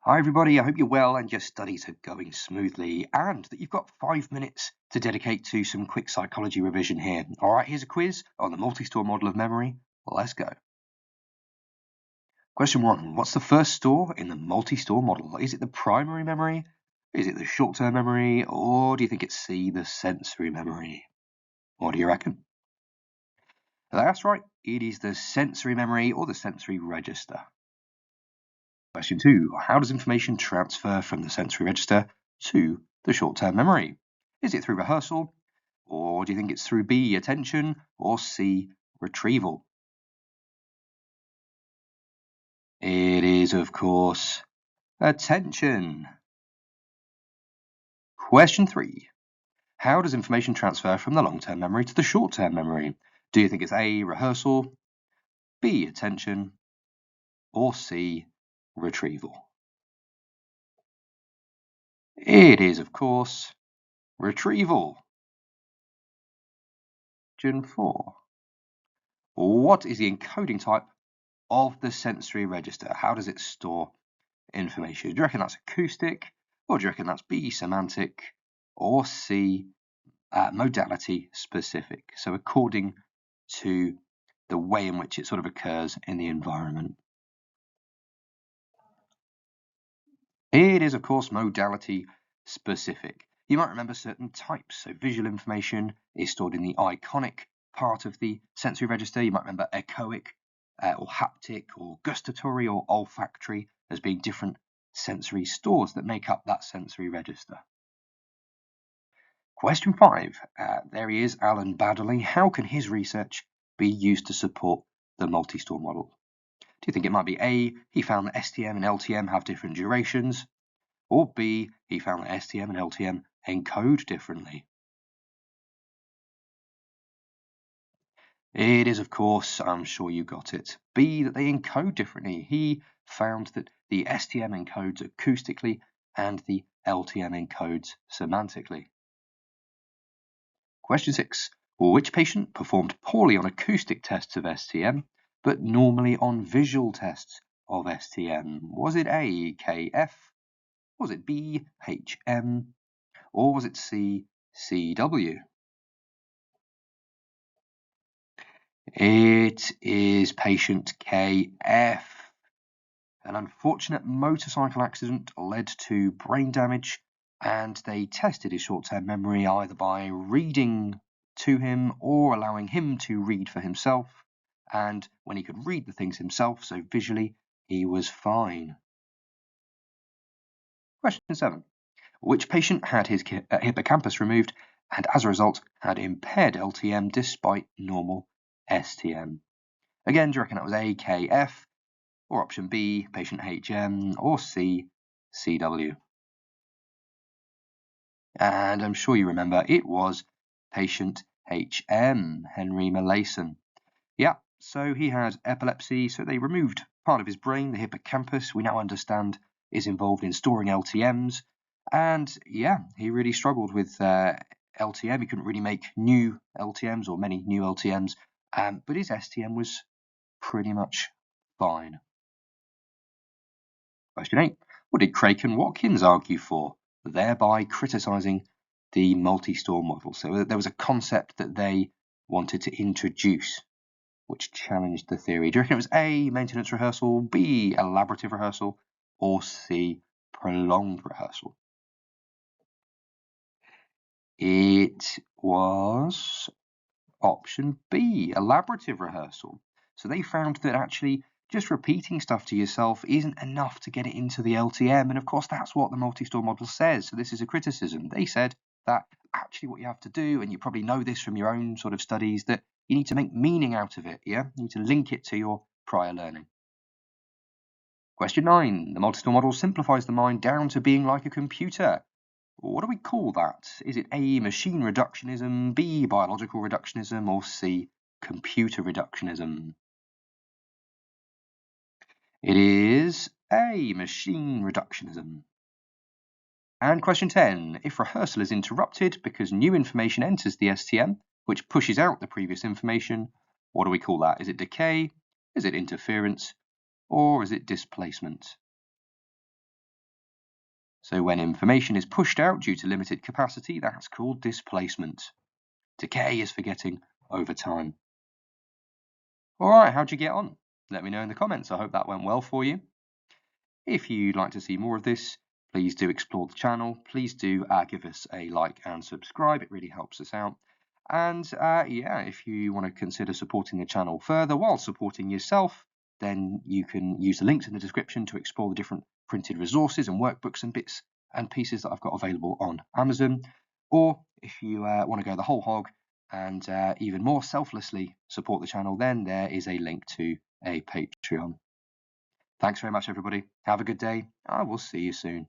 Hi, everybody. I hope you're well and your studies are going smoothly and that you've got 5 minutes to dedicate to some quick psychology revision here. All right, here's a quiz on the multi-store model of memory. Let's go. Question 1. What's the first store in the multi-store model? Is it the primary memory? Is it the short-term memory? Or do you think it's C, the sensory memory? What do you reckon? That's right. It is the sensory memory or the sensory register. Question 2. How does information transfer from the sensory register to the short-term memory? Is it through rehearsal, or do you think it's through B, attention, or C, retrieval? It is, of course, attention. Question 3. How does information transfer from the long-term memory to the short-term memory? Do you think it's A, rehearsal, B, attention, or C, retrieval? It is, of course, retrieval. Question 4. What is the encoding type of the sensory register? How does it store information? Do you reckon that's acoustic, or do you reckon that's B, semantic, or C, modality specific? So according to the way in which it sort of occurs in the environment. It is, of course, modality specific. You might remember certain types. So visual information is stored in the iconic part of the sensory register. You might remember echoic or haptic or gustatory or olfactory as being different sensory stores that make up that sensory register. Question 5. There he is, Alan Baddeley. How can his research be used to support the multi-store model? Do you think it might be A, he found that STM and LTM have different durations, or B, he found that STM and LTM encode differently? It is, of course, I'm sure you got it, B, that they encode differently. He found that the STM encodes acoustically and the LTM encodes semantically. Question 6. Which patient performed poorly on acoustic tests of STM, but normally on visual tests of STM? Was it A, KF? Was it B, HM? Or was it C, CW? It is patient KF. An unfortunate motorcycle accident led to brain damage, and they tested his short-term memory either by reading to him or allowing him to read for himself. And when he could read the things himself, so visually, he was fine. Question 7. Which patient had his hippocampus removed and as a result had impaired LTM despite normal STM? Again, do you reckon that was A, KF, or option B, patient HM, or C, CW? And I'm sure you remember it was patient HM, Henry Molaison. Yeah, so he had epilepsy, so they removed part of his brain, the hippocampus, we now understand is involved in storing LTMs. And yeah, he really struggled with LTM. He couldn't really make new LTMs or many new LTMs, but his STM was pretty much fine. Question 8. What did Craik and Watkins argue for, thereby criticising the multi-store model? So there was a concept that they wanted to introduce which challenged the theory. Do you reckon it was A, maintenance rehearsal, B, elaborative rehearsal, or C, prolonged rehearsal? It was option B, elaborative rehearsal. So they found that actually just repeating stuff to yourself isn't enough to get it into the LTM. And of course, that's what the multi-store model says. So this is a criticism. They said that actually what you have to do, and you probably know this from your own sort of studies, that you need to make meaning out of it. Yeah, you need to link it to your prior learning. Question 9. The multi-store model simplifies the mind down to being like a computer. What do we call that? Is it A, machine reductionism, B, biological reductionism, or C, computer reductionism? It is A, machine reductionism. And question 10. If rehearsal is interrupted because new information enters the STM, which pushes out the previous information, what do we call that? Is it decay? Is it interference? Or is it displacement? So when information is pushed out due to limited capacity, that's called displacement. Decay is forgetting over time. All right, how'd you get on? Let me know in the comments. I hope that went well for you. If you'd like to see more of this, please do explore the channel. Please do give us a like and subscribe. It really helps us out. And yeah, if you want to consider supporting the channel further while supporting yourself, then you can use the links in the description to explore the different printed resources and workbooks and bits and pieces that I've got available on Amazon. Or if you want to go the whole hog and even more selflessly support the channel, then there is a link to a Patreon. Thanks very much, everybody. Have a good day. I will see you soon.